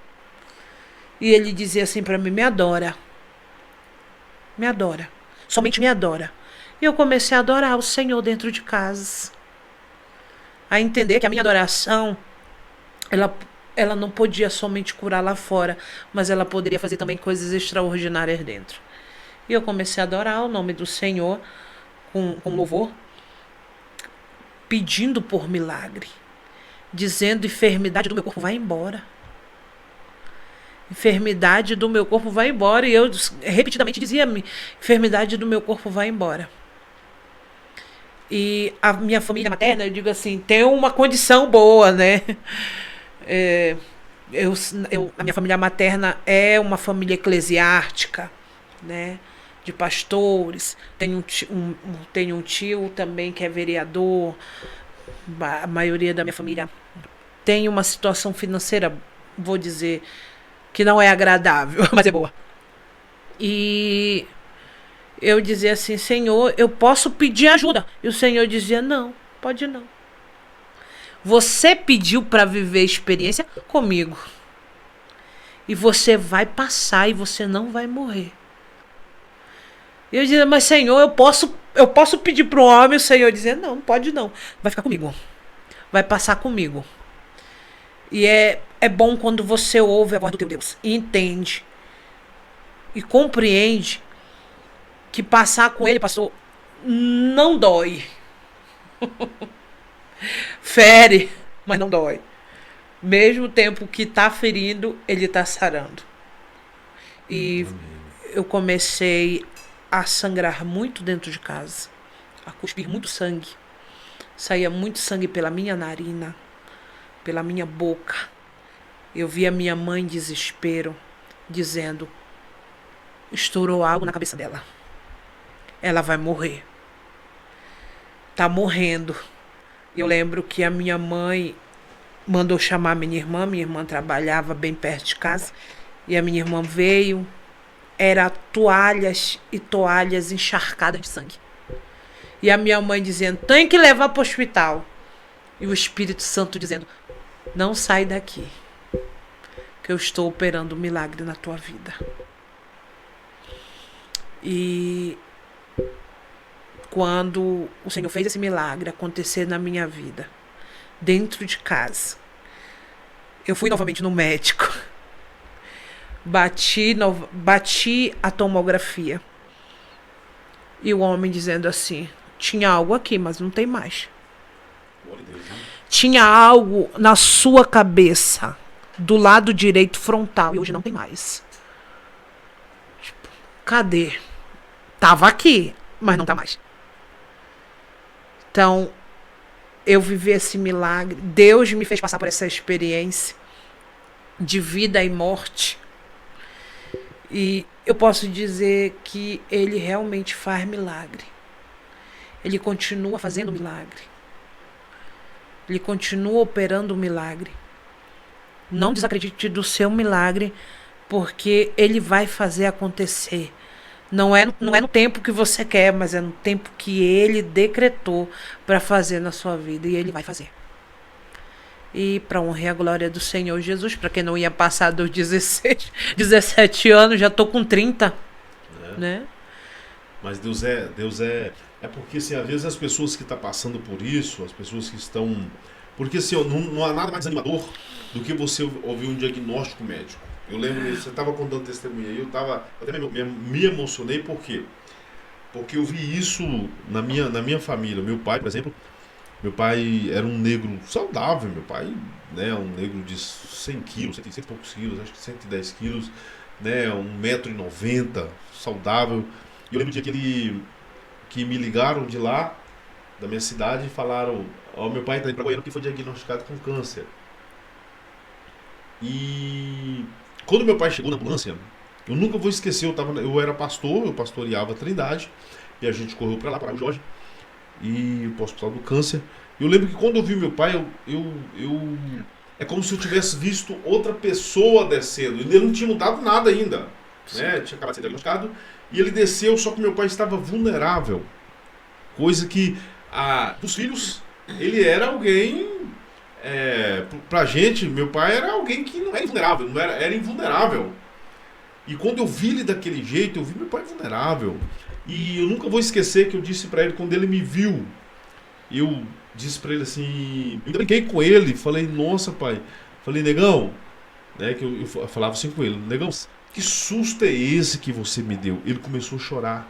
E ele dizia assim para mim: me adora. Me adora. Somente me adora. E eu comecei a adorar o Senhor dentro de casa. A entender que a minha adoração, ela não podia somente curar lá fora, mas ela poderia fazer também coisas extraordinárias dentro. E eu comecei a adorar o nome do Senhor com louvor, pedindo por milagre, dizendo: enfermidade do meu corpo vai embora. Enfermidade do meu corpo vai embora. E eu repetidamente dizia: enfermidade do meu corpo vai embora. E a minha família materna, eu digo assim, tem uma condição boa, né? A minha família materna é uma família eclesiástica, né? De pastores. Tenho um tio também que é vereador. A maioria da minha família tem uma situação financeira, vou dizer, que não é agradável, mas é boa. E eu dizia assim: Senhor, eu posso pedir ajuda? E o Senhor dizia: não, pode não. Você pediu para viver experiência comigo. E você vai passar e você não vai morrer. E eu dizia: mas Senhor, eu posso pedir para um homem? O Senhor dizia: não, pode não. Vai ficar comigo. Vai passar comigo. E é bom quando você ouve a voz do teu Deus e entende e compreende que passar com ele, pastor, não dói. Fere, mas não dói. Mesmo tempo que está ferindo, ele está sarando. E eu comecei a sangrar muito dentro de casa, a cuspir muito sangue. Saía muito sangue pela minha narina, pela minha boca. Eu via minha mãe em desespero, dizendo: estourou algo na cabeça dela. Ela vai morrer. Tá morrendo. Eu lembro que a minha mãe mandou chamar minha irmã trabalhava bem perto de casa, e a minha irmã veio, era toalhas e toalhas encharcadas de sangue. E a minha mãe dizendo: tem que levar para o hospital. E o Espírito Santo dizendo: não sai daqui, que eu estou operando um milagre na tua vida. E quando o Senhor fez esse milagre acontecer na minha vida, dentro de casa, eu fui novamente no médico. Bati a tomografia. E o homem dizendo assim: tinha algo aqui, mas não tem mais. Tinha algo na sua cabeça, do lado direito frontal, e hoje não tem mais. Tipo, cadê? Tava aqui, mas não tá mais. Então, eu vivi esse milagre. Deus me fez passar por essa experiência de vida e morte. E eu posso dizer que ele realmente faz milagre. Ele continua fazendo milagre. Ele continua operando milagre. Não desacredite do seu milagre, porque ele vai fazer acontecer. Não é no tempo que você quer, mas é no tempo que ele decretou para fazer na sua vida. E ele vai fazer. E para honrar a glória do Senhor Jesus, para quem não ia passar dos 17 anos, já estou com 30. Né? Mas Deus é porque assim, às vezes as pessoas que estão passando por isso, as pessoas que estão... Porque assim, não há nada mais animador do que você ouvir um diagnóstico médico. Eu lembro, você estava contando testemunha aí, eu até me emocionei, por quê? Porque eu vi isso na minha família. Meu pai, por exemplo, meu pai era um negro saudável, meu pai, né, um negro de 100 quilos, 100 e poucos quilos, acho que 110 quilos, né, 1,90 m, saudável. E eu lembro do dia que me ligaram de lá, da minha cidade, e falaram: ó, meu pai está indo para Goiânia porque foi diagnosticado com câncer. E quando meu pai chegou na ambulância, eu nunca vou esquecer, eu era pastor, eu pastoreava a Trindade, e a gente correu para lá, para o Jorge, e para o Hospital do Câncer. Eu lembro que quando eu vi meu pai, é como se eu tivesse visto outra pessoa descendo. Ele não tinha mudado nada ainda, né? Tinha acabado de ser diagnosticado. E ele desceu, só que meu pai estava vulnerável. Coisa que, dos filhos, ele era alguém... pra gente, meu pai era alguém que não era invulnerável, era invulnerável. E quando eu vi ele daquele jeito, eu vi meu pai vulnerável. E eu nunca vou esquecer que eu disse pra ele, quando ele me viu, eu disse pra ele assim, eu brinquei com ele, falei, nossa pai, falei, negão, né, que eu falava assim com ele, negão, que susto é esse que você me deu? Ele começou a chorar.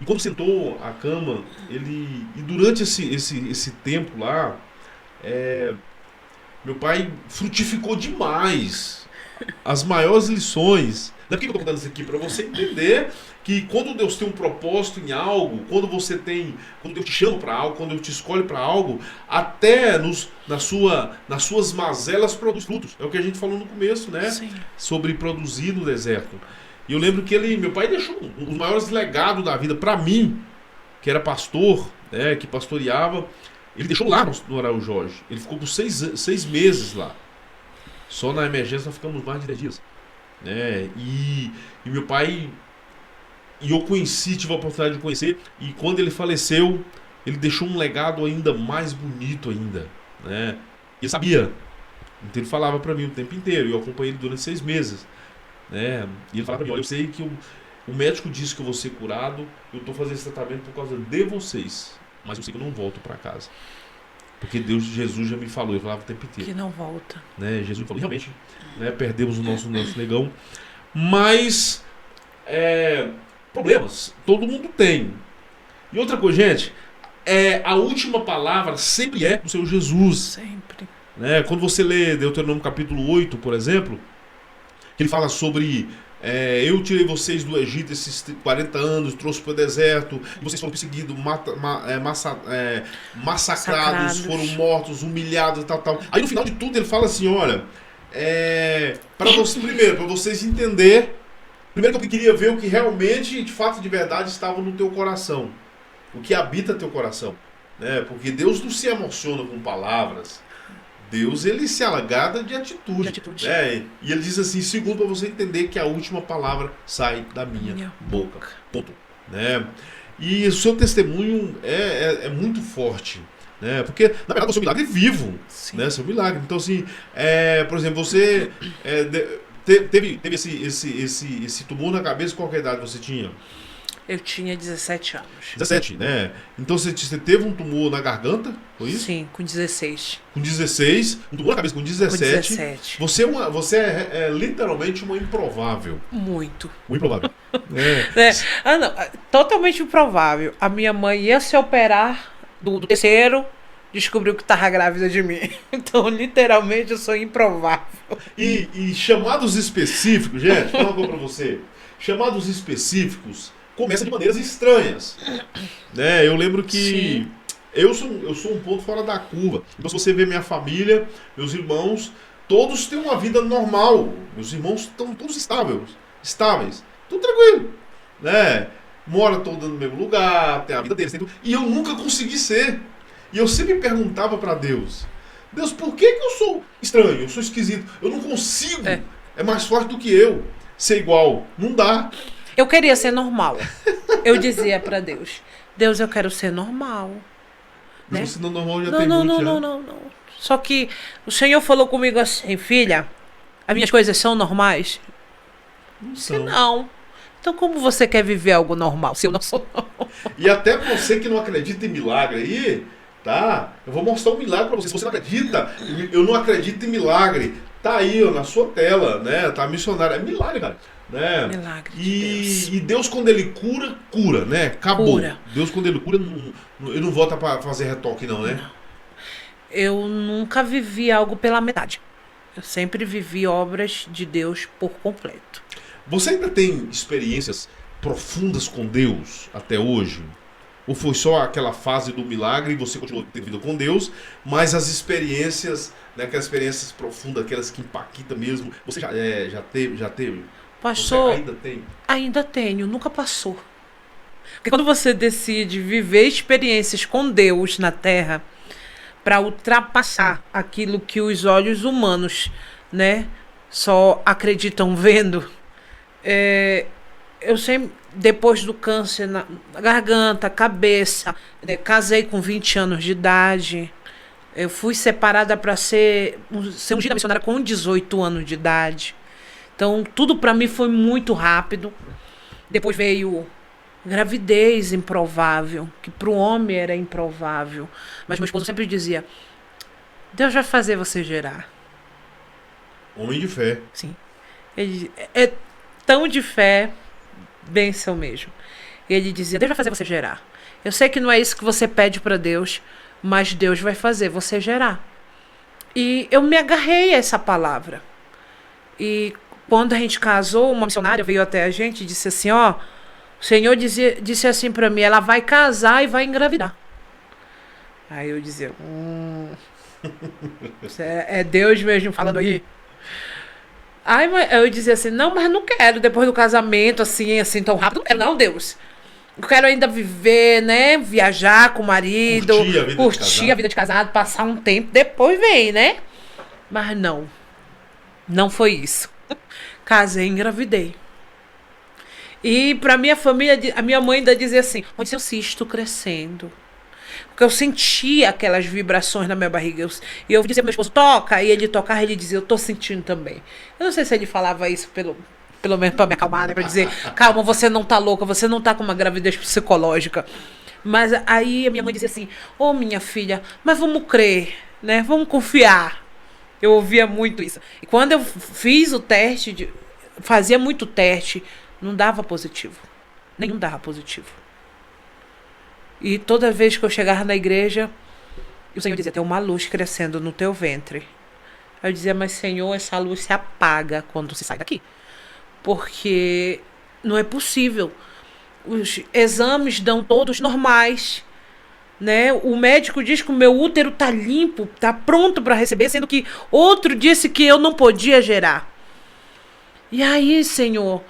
E quando sentou a cama, e durante esse tempo lá, meu pai frutificou demais as maiores lições. Por que eu estou contando isso aqui? Para você entender que quando Deus tem um propósito em algo, quando Deus te chama para algo, quando Deus te escolhe para algo, até nas suas mazelas produz frutos. É o que a gente falou no começo, né? Sim. Sobre produzir no deserto. E eu lembro que meu pai deixou um dos maiores legados da vida para mim, que era pastor, né, que pastoreava. Ele deixou lá no Araújo Jorge. Ele ficou por 6 meses lá. Só na emergência nós ficamos mais de 10 dias. Né? E meu pai, eu tive a oportunidade de conhecer, e quando ele faleceu, ele deixou um legado ainda mais bonito ainda. Né? E eu sabia. Então ele falava para mim o tempo inteiro, e eu acompanhei ele durante 6 meses. Né? E ele falava para mim, olha, eu sei que o médico disse que eu vou ser curado, eu estou fazendo esse tratamento por causa de vocês, mas eu sei que eu não volto para casa. Porque Jesus já me falou, eu falava o tempo inteiro. Que não volta. Né? Jesus falou, realmente, né, perdemos o nosso negão. Mas, problemas, todo mundo tem. E outra coisa, gente, a última palavra sempre é do Senhor Jesus. Sempre. Né? Quando você lê Deuteronômio capítulo 8, por exemplo, que ele fala sobre... eu tirei vocês do Egito esses 40 anos, trouxe para o deserto, e vocês foram perseguidos, massacrados, foram mortos, humilhados, tal. Aí no final de tudo ele fala assim, olha, para vocês entenderem, primeiro que eu queria ver o que realmente, de fato, de verdade, estava no teu coração, o que habita teu coração, né? Porque Deus não se emociona com palavras. Deus, ele se agrada de atitude. Né? E ele diz assim, segundo, para você entender que a última palavra sai da minha boca. Ponto. Né? E o seu testemunho é muito forte. Né? Porque, na verdade, o seu milagre é vivo. Né? Seu milagre. Então, assim, por exemplo, você teve esse tumor na cabeça, qual que idade você tinha? Eu tinha 17 anos. 17, né? Então você teve um tumor na garganta, foi isso? Sim, com 16. Com 16, um tumor na cabeça com 17. Com 17. Você é literalmente uma improvável. Muito. Uma improvável. Não, totalmente improvável. A minha mãe ia se operar do terceiro, descobriu que estava grávida de mim. Então, literalmente, eu sou improvável. E chamados específicos, gente, vou falar uma coisa pra você. Chamados específicos começa de maneiras estranhas. Né? Eu lembro que eu sou um ponto fora da curva. Então, se você vê minha família, meus irmãos, todos têm uma vida normal. Meus irmãos estão todos estáveis. Tudo tranquilo. Né? Moram todos no mesmo lugar, tem a vida deles. E eu nunca consegui ser. E eu sempre perguntava para Deus, por que eu sou estranho? Eu sou esquisito. Eu não consigo. É mais forte do que eu ser igual. Não dá. Eu queria ser normal. Eu dizia pra Deus, eu quero ser normal. Mas né? você não normal já tem muito. Não. Só que o Senhor falou comigo assim, filha, as minhas coisas são normais? Não são. Não. Então como você quer viver algo normal se eu não sou normal? E até você que não acredita em milagre aí, tá? Eu vou mostrar um milagre pra você. Se você não acredita, eu não acredito em milagre. Tá aí, ó, na sua tela, né? Tá missionário. É milagre, cara. Né? Milagre de Deus. E Deus, quando ele cura, né? Acabou. Cura. Deus, quando ele cura, ele não volta pra fazer retoque, não, né? Não. Eu nunca vivi algo pela metade. Eu sempre vivi obras de Deus por completo. Você ainda tem experiências profundas com Deus até hoje? Ou foi só aquela fase do milagre e você continuou tendo vida com Deus, mas as experiências, né, aquelas experiências profundas, aquelas que impactam mesmo, você já teve? Pastor, você ainda tem? Ainda tenho, nunca passou. Porque quando você decide viver experiências com Deus na Terra, para ultrapassar aquilo que os olhos humanos, né, só acreditam vendo. Eu sempre, depois do câncer na garganta, cabeça, né, casei com 20 anos de idade. Eu fui separada para ser ungida missionária com 18 anos de idade. Então, tudo para mim foi muito rápido. Depois veio gravidez improvável, que para o homem era improvável. Mas meu esposo sempre dizia, Deus vai fazer você gerar. Homem de fé. Sim. Ele é tão de fé, bênção mesmo. E ele dizia, Deus vai fazer você gerar. Eu sei que não é isso que você pede para Deus, mas Deus vai fazer você gerar. E eu me agarrei a essa palavra. E quando a gente casou, uma missionária veio até a gente e disse assim, ó, o Senhor disse assim para mim, ela vai casar e vai engravidar. Aí eu dizia, é Deus mesmo falando aí. Aí eu dizia assim, não, mas não quero, depois do casamento, assim tão rápido, não quero não, Deus. Eu quero ainda viver, né, viajar com o marido, curtir a vida de casado, passar um tempo, depois vem, né? Mas não foi isso. Casei e engravidei. E para minha família, a minha mãe ainda dizia assim, onde seu cisto crescendo. Porque eu sentia aquelas vibrações na minha barriga. E eu dizia pro meu esposo, toca. E ele tocava, ele dizia, eu tô sentindo também. Eu não sei se ele falava isso pelo menos para me acalmar, né? Para dizer, calma, você não tá louca, você não tá com uma gravidez psicológica. Mas aí a minha mãe dizia assim, ô minha filha, mas vamos crer, né? Vamos confiar. Eu ouvia muito isso. E quando eu fiz o teste, fazia muito teste, não dava positivo. Nenhum dava positivo. E toda vez que eu chegava na igreja, o Senhor dizia, tem uma luz crescendo no teu ventre. Aí eu dizia, mas Senhor, essa luz se apaga quando se sai daqui. Porque não é possível. Os exames dão todos normais, né? O médico diz que o meu útero tá limpo, tá pronto para receber, sendo que outro disse que eu não podia gerar. E aí, Senhor,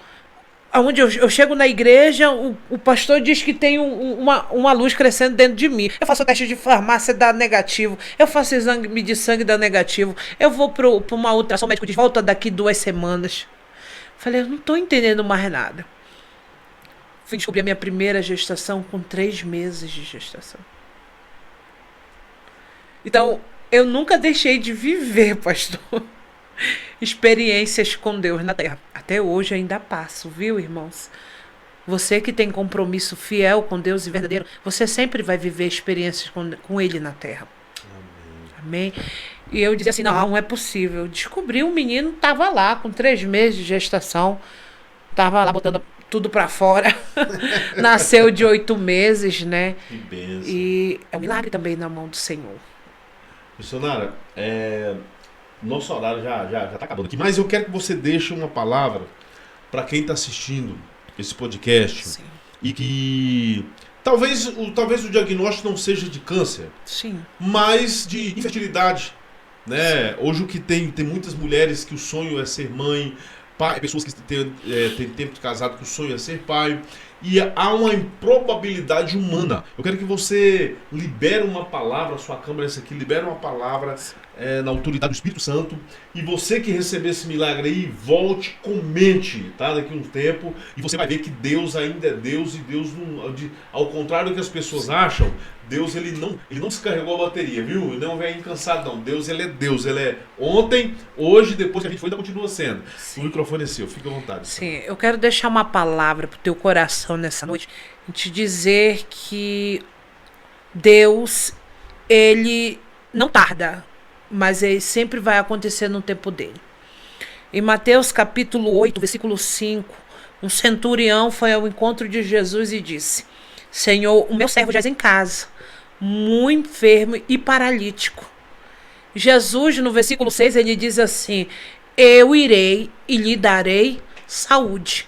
aonde eu chego na igreja, o pastor diz que tem uma luz crescendo dentro de mim. Eu faço o teste de farmácia, dá negativo. Eu faço exame de sangue, dá negativo. Eu vou para uma ultrassom, o médico diz, volta daqui 2 semanas. Falei, eu não estou entendendo mais nada. Fui descobrir a minha primeira gestação com 3 meses de gestação. Então, eu nunca deixei de viver, pastor, experiências com Deus na terra. Até hoje ainda passo, viu, irmãos? Você que tem compromisso fiel com Deus e verdadeiro, você sempre vai viver experiências com Ele na terra. Amém? E eu dizia assim, não é possível. Descobri um menino, estava lá com 3 meses de gestação, estava lá botando tudo para fora. Nasceu de 8 meses, né? Que bênção. E é um milagre também na mão do Senhor. Missionária, nosso horário já está acabando aqui, mas eu quero que você deixe uma palavra para quem está assistindo esse podcast. Sim. E que talvez o diagnóstico não seja de câncer, sim, mas de infertilidade, né? Hoje o que tem muitas mulheres que o sonho é ser mãe, pai, pessoas que têm tempo de casado que o sonho é ser pai. E há uma improbabilidade humana. Eu quero que você libere uma palavra, a sua câmera essa aqui, libere uma palavra na autoridade do Espírito Santo. E você que receber esse milagre aí, volte, comente, tá? Daqui a um tempo. E você vai ver que Deus ainda é Deus. E Deus, não, ao contrário do que as pessoas acham, Deus ele não descarregou a bateria, viu? Ele não vem cansado não. Deus, ele é Deus. Ele é ontem, hoje, depois que a gente foi, ainda continua sendo. Sim. O microfone é seu, fique à vontade. Sim, eu quero deixar uma palavra pro teu coração nessa noite e te dizer que Deus, ele não tarda, mas ele sempre vai acontecer no tempo dele. Em Mateus capítulo 8, versículo 5, um centurião foi ao encontro de Jesus e disse, Senhor, o meu servo jaz em casa, muito enfermo e paralítico. Jesus, no versículo 6, ele diz assim, eu irei e lhe darei saúde.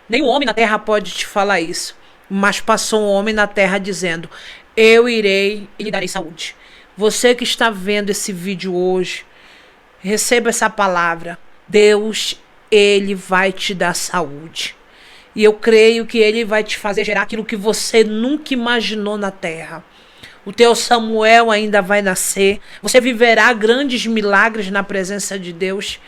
Nenhum homem na terra pode te falar isso, mas passou um homem na terra dizendo, eu irei e lhe darei saúde. Você que está vendo esse vídeo hoje, receba essa palavra. Deus, ele vai te dar saúde. E eu creio que ele vai te fazer gerar aquilo que você nunca imaginou na terra. O teu Samuel ainda vai nascer. Você viverá grandes milagres na presença de Deus.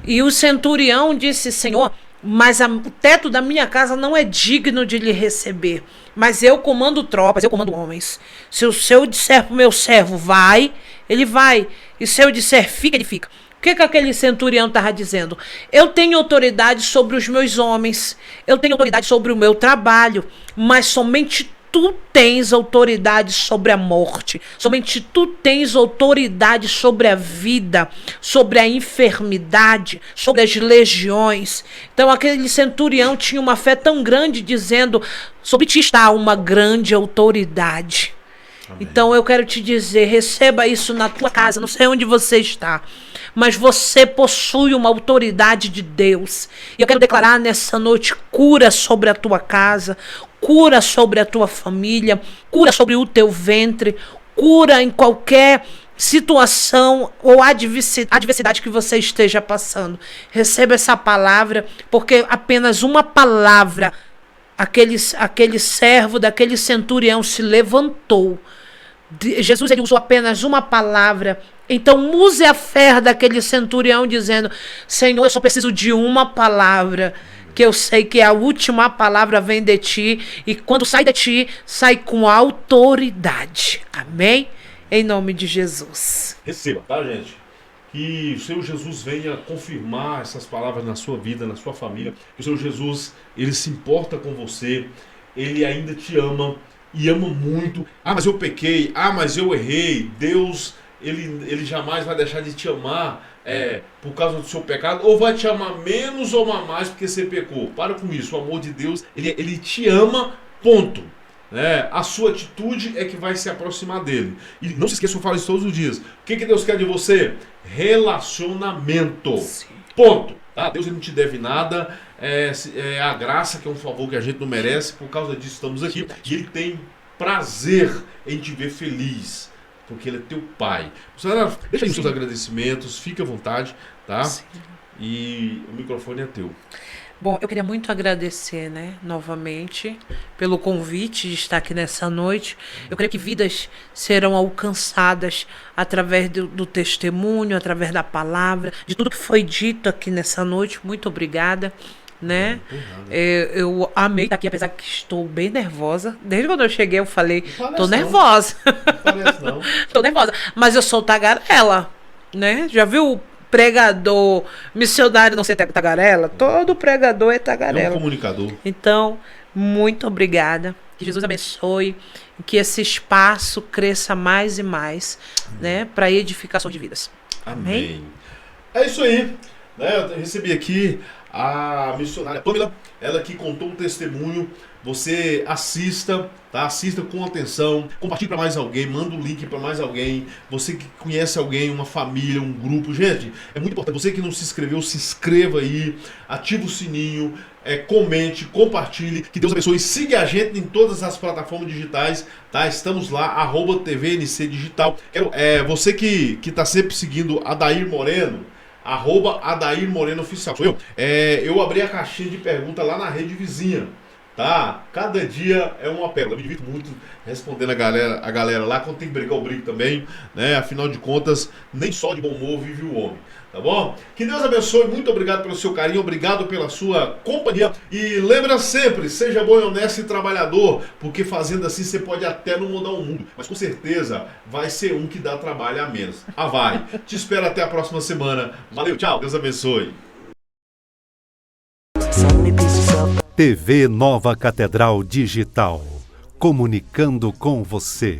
E o centurião disse: Senhor, mas o teto da minha casa não é digno de lhe receber. Mas eu comando tropas, eu comando homens. Se eu disser para o meu servo, vai, ele vai. E se eu disser, fica, ele fica. O que aquele centurião estava dizendo? Eu tenho autoridade sobre os meus homens. Eu tenho autoridade sobre o meu trabalho. Mas somente tu tens autoridade sobre a morte. Somente tu tens autoridade sobre a vida, sobre a enfermidade, sobre as legiões. Então aquele centurião tinha uma fé tão grande, dizendo: sobre ti está uma grande autoridade. Amém. Então eu quero te dizer, receba isso na tua casa, não sei onde você está, mas você possui uma autoridade de Deus. E eu quero declarar nessa noite cura sobre a tua casa, cura sobre a tua família, cura sobre o teu ventre, cura em qualquer situação ou adversidade que você esteja passando. Receba essa palavra, porque apenas uma palavra, aquele servo daquele centurião se levantou. Jesus, ele usou apenas uma palavra. Então use a fé daquele centurião dizendo: Senhor, eu só preciso de uma palavra, que eu sei que a última palavra vem de ti, e quando sai de ti, sai com autoridade. Amém? Em nome de Jesus. Receba, tá, gente? Que o Senhor Jesus venha confirmar essas palavras na sua vida, na sua família. Que o Senhor Jesus, ele se importa com você, ele ainda te ama e ama muito. Ah, mas eu pequei, ah, mas eu errei. Deus, ele jamais vai deixar de te amar por causa do seu pecado, ou vai te amar menos ou amar mais porque você pecou. Para com isso, o amor de Deus, ele te ama, ponto. A sua atitude é que vai se aproximar dele. E não se esqueça, eu falo isso todos os dias. O que Deus quer de você? Relacionamento. Sim. Ponto. Tá? Deus, ele não te deve nada. É a graça, que é um favor que a gente não merece. Por causa disso estamos aqui. E ele tem prazer em te ver feliz, porque ele é teu pai. Senhora, deixa aí os seus agradecimentos, fique à vontade, tá? Sim. E o microfone é teu. Bom, eu queria muito agradecer, novamente, pelo convite de estar aqui nessa noite. Eu creio que vidas serão alcançadas através do testemunho, através da palavra, de tudo que foi dito aqui nessa noite. Muito obrigada, Eu amei estar aqui, apesar que estou bem nervosa. Desde quando eu cheguei, eu falei, tô nervosa. Não parece, não. Tô nervosa, mas eu sou tagarela, Já viu? Pregador, missionário não ser tagarela, todo pregador é tagarela. É um comunicador. Então, muito obrigada. Que Jesus abençoe, que esse espaço cresça mais e mais, para edificação de vidas. Amém. É isso aí. Eu recebi aqui a missionária Pamela, ela que contou um testemunho. Você assista, tá? Assista com atenção, compartilhe para mais alguém, manda o link para mais alguém. Você que conhece alguém, uma família, um grupo. Gente, é muito importante. Você que não se inscreveu, se inscreva aí, ativa o sininho, comente, compartilhe. Que Deus abençoe. Siga a gente em todas as plataformas digitais, tá? Estamos lá, @TVNC Digital. Você que tá sempre seguindo Adair Moreno, @Adair Moreno Oficial. Sou eu. Eu abri a caixinha de pergunta lá na rede vizinha. Tá? Cada dia é uma pérola. Eu me divirto muito respondendo a galera lá. Quando tem que brigar, eu brigo também, Afinal de contas, nem só de bom humor vive o homem. Tá bom? Que Deus abençoe. Muito obrigado pelo seu carinho. Obrigado pela sua companhia. E lembra sempre, seja bom e honesto e trabalhador, porque fazendo assim você pode até não mudar o mundo, mas com certeza vai ser um que dá trabalho a menos. Vai. Te espero até a próxima semana. Valeu, tchau. Deus abençoe. TV Nova Catedral Digital, comunicando com você.